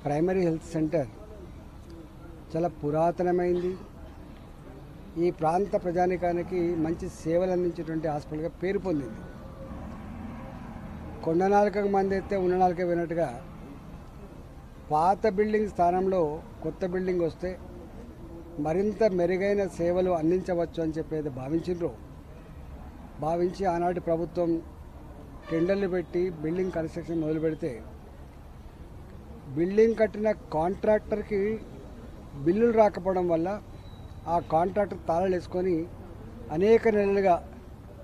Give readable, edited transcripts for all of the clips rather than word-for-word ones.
Primary health centre చాలా పురాతనమైంది. ఈ ప్రాంత ప్రజానికానికి మంచి సేవలు అందించేటువంటి హాస్పిటల్గా పేరు పొందింది. కొండ నాలుకకు మంది అయితే ఉన్న నాలుక వినట్టుగా పాత బిల్డింగ్ స్థానంలో కొత్త బిల్డింగ్ వస్తే మరింత మెరుగైన సేవలు అందించవచ్చు అని చెప్పేది భావించి ఆనాటి ప్రభుత్వం టెండర్లు పెట్టి బిల్డింగ్ కన్స్ట్రక్షన్ మొదలు పెడితే బిల్డింగ్ కట్టిన కాంట్రాక్టర్కి బిల్లులు రాకపోవడం వల్ల ఆ కాంట్రాక్టర్ తాళాలు వేసుకొని అనేక నెలలుగా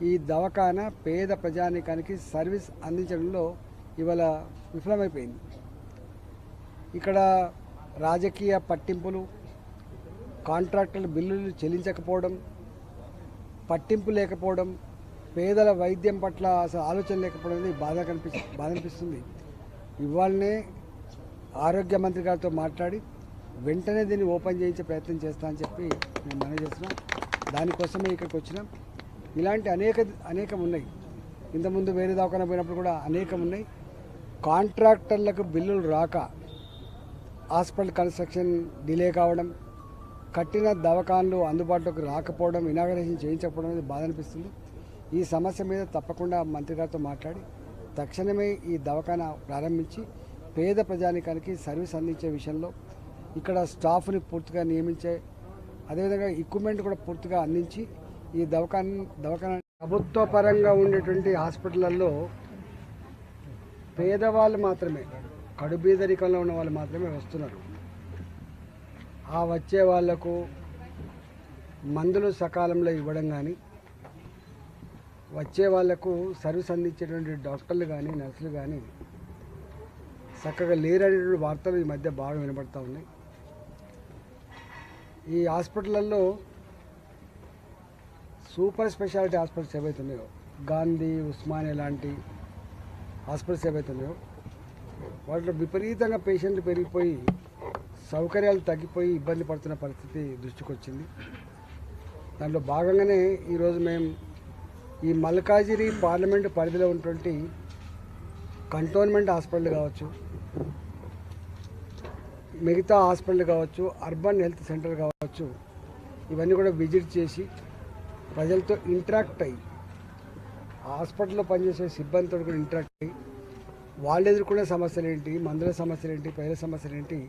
ఈ దవాఖానా పేద ప్రజానీకానికి సర్వీస్ అందించడంలో ఇవాళ విఫలమైపోయింది. ఇక్కడ రాజకీయ పట్టింపులు, కాంట్రాక్టర్ల బిల్లులు చెల్లించకపోవడం, పట్టింపు లేకపోవడం, పేదల వైద్యం పట్ల అసలు ఆలోచన లేకపోవడం అనేది బాధ అనిపిస్తుంది. ఇవాళనే ఆరోగ్య మంత్రి గారితో మాట్లాడి వెంటనే దీన్ని ఓపెన్ చేయించే ప్రయత్నం చేస్తా అని చెప్పి మేము మనవి చేస్తున్నాం. దానికోసమే ఇక్కడికి వచ్చినాం. ఇలాంటి అనేకం ఉన్నాయి. ఇంతకుముందు వేరే దవాఖానా పోయినప్పుడు కూడా అనేకం ఉన్నాయి. కాంట్రాక్టర్లకు బిల్లులు రాక హాస్పిటల్ కన్స్ట్రక్షన్ డిలే కావడం, కట్టిన దవాఖానలు అందుబాటులోకి రాకపోవడం, ఇనాగరేషన్ చేయించకపోవడం అనేది బాధ అనిపిస్తుంది. ఈ సమస్య మీద తప్పకుండా మంత్రి గారితో మాట్లాడి తక్షణమే ఈ దవాఖానా ప్రారంభించి పేద ప్రజానికానికి సర్వీస్ అందించే విషయంలో ఇక్కడ స్టాఫ్ని పూర్తిగా నియమించే, అదేవిధంగా ఎక్విప్మెంట్ కూడా పూర్తిగా అందించి ఈ దవాఖానా ప్రభుత్వ పరంగా ఉండేటువంటి హాస్పిటళ్లలో పేదవాళ్ళు మాత్రమే, కడుబీదరికంలో ఉన్న వాళ్ళు మాత్రమే వస్తున్నారు. ఆ వచ్చే వాళ్లకు మందులు సకాలంలో ఇవ్వడం కానీ, వచ్చే వాళ్లకు సర్వీస్ అందించేటువంటి డాక్టర్లు కానీ నర్సులు కానీ చక్కగా లేరనేటువంటి వార్తలు ఈ మధ్య బాగా వినబడతా ఉన్నాయి. ఈ హాస్పిటల్లో సూపర్ స్పెషాలిటీ హాస్పిటల్స్ ఏవైతే ఉన్నాయో, గాంధీ, ఉస్మానియా లాంటి హాస్పిటల్స్ ఏవైతే ఉన్నాయో వాటిలో విపరీతంగా పేషెంట్లు పెరిగిపోయి సౌకర్యాలు తగ్గిపోయి ఇబ్బంది పడుతున్న పరిస్థితి దృష్టికి వచ్చింది. దాంట్లో భాగంగానే ఈరోజు మేము ఈ మల్కాజిగిరి పార్లమెంటు పరిధిలో ఉన్నటువంటి కంటోన్మెంట్ హాస్పిటల్ కావచ్చు, మిగతా హాస్పిటల్ కావచ్చు, అర్బన్ హెల్త్ సెంటర్ కావచ్చు, ఇవన్నీ కూడా విజిట్ చేసి ప్రజలతో ఇంటరాక్ట్ అయ్యి, హాస్పిటల్లో పనిచేసే సిబ్బందితో కూడా ఇంటరాక్ట్ అయ్యి వాళ్ళు ఎదుర్కొనే సమస్యలు ఏంటి, మందుల సమస్యలు ఏంటి, ప్రజల సమస్యలు ఏంటి,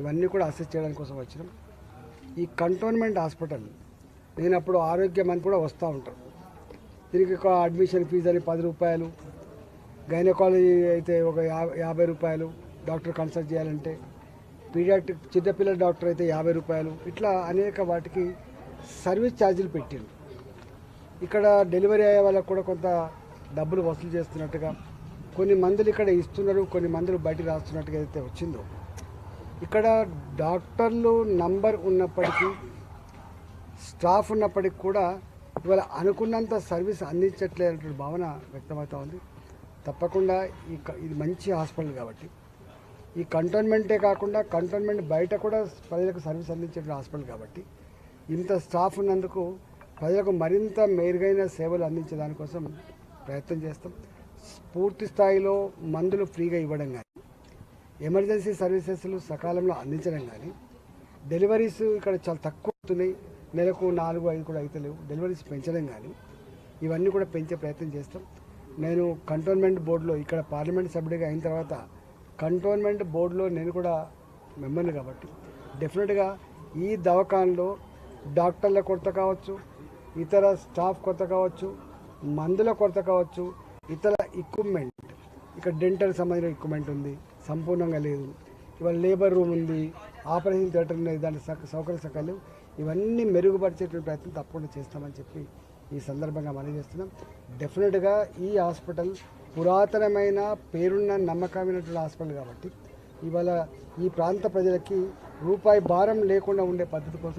ఇవన్నీ కూడా అసెస్ చేయడానికి కోసం వచ్చినాం. ఈ కంటోన్మెంట్ హాస్పిటల్ నేను అప్పుడు ఆరోగ్య మంత్రి కూడా వస్తూ ఉంటారు. దీనికి ఒక అడ్మిషన్ ఫీజు అని 10 రూపాయలు, గైనకాలజీ అయితే ఒక 50 రూపాయలు, డాక్టర్ కన్సల్ట్ చేయాలంటే, పీడియాట్రిక్ చిన్నపిల్లల డాక్టర్ అయితే 50 రూపాయలు, ఇట్లా అనేక వాటికి సర్వీస్ ఛార్జీలు పెట్టింది. ఇక్కడ డెలివరీ అయ్యే వాళ్ళకు కూడా కొంత డబ్బులు వసూలు చేస్తున్నట్టుగా, కొన్ని మందులు ఇక్కడ ఇస్తున్నారు, కొన్ని మందులు బయటికి రాస్తున్నట్టుగా అయితే వచ్చిందో, ఇక్కడ డాక్టర్లు నంబర్ ఉన్నప్పటికీ, స్టాఫ్ ఉన్నప్పటికీ కూడా ఇవాళ అనుకున్నంత సర్వీస్ అందించట్లేదనే భావన వ్యక్తమవుతూ ఉంది. తప్పకుండా ఇది మంచి హాస్పిటల్ కాబట్టి, ఈ కంటోన్మెంటే కాకుండా కంటోన్మెంట్ బయట కూడా ప్రజలకు సర్వీస్ అందించే హాస్పిటల్ కాబట్టి, ఇంత స్టాఫ్ ఉన్నందుకు ప్రజలకు మరింత మెరుగైన సేవలు అందించే దానికోసం ప్రయత్నం చేస్తాం. పూర్తి స్థాయిలో మందులు ఫ్రీగా ఇవ్వడం కానీ, ఎమర్జెన్సీ సర్వీసెస్లు సకాలంలో అందించడం కానీ, డెలివరీస్ ఇక్కడ చాలా తక్కువ అవుతున్నాయి, నెలకు 4-5 కూడా అవుతలేవు, డెలివరీస్ పెంచడం కానీ, ఇవన్నీ కూడా పెంచే ప్రయత్నం చేస్తాం. నేను కంటోన్మెంట్ బోర్డులో ఇక్కడ పార్లమెంట్ సభ్యుడిగా అయిన తర్వాత కంటోన్మెంట్ బోర్డులో నేను కూడా మెంబర్ని కాబట్టి డెఫినెట్గా ఈ దవాఖానలో డాక్టర్ల కొరత కావచ్చు, ఇతర స్టాఫ్ కొరత కావచ్చు, మందుల కొరత కావచ్చు, ఇతర ఎక్విప్మెంట్, ఇక్కడ డెంటల్ సంబంధించిన ఎక్విప్మెంట్ ఉంది, సంపూర్ణంగా లేదు. ఇవాళ లేబర్ రూమ్ ఉంది, ఆపరేషన్ థియేటర్ ఉంది, దాని సౌకర్య సకాలు ఇవన్నీ మెరుగుపరిచేటువంటి ప్రయత్నం తప్పకుండా చేస్తామని చెప్పి ఈ సందర్భంగా మనం చేస్తున్నాం. డెఫినెట్గా ఈ హాస్పిటల్ పురాతనమైన పేరున్న నమ్మకమైనటువంటి హాస్పిటల్ కాబట్టి ఇవాళ ఈ ప్రాంత ప్రజలకి రూపాయి భారం లేకుండా ఉండే పద్ధతి కోసం